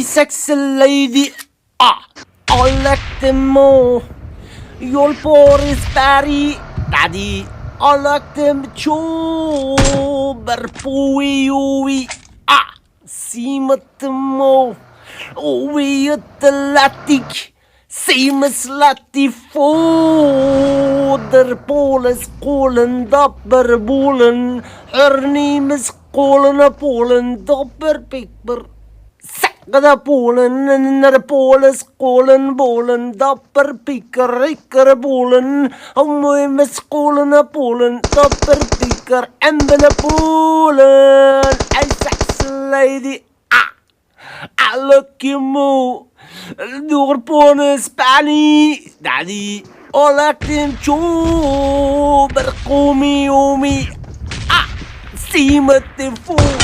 sexy lady. I like them more. Your Boris Barry, daddy. I like them too. Berpui, Simatamo. We at the Latic. Same as Latifo. Der Polis calling dapper bolen. Her name is calling a Polen dapper paper. Sakada Polen and the Polis calling bolen dapper picker ricker bolen. Oh, miss calling a Polen dapper picker and then a Polen. And sex lady. I look you move. Door pone Spani, daddy. All at him choo. Berkumi umi. See me the fool.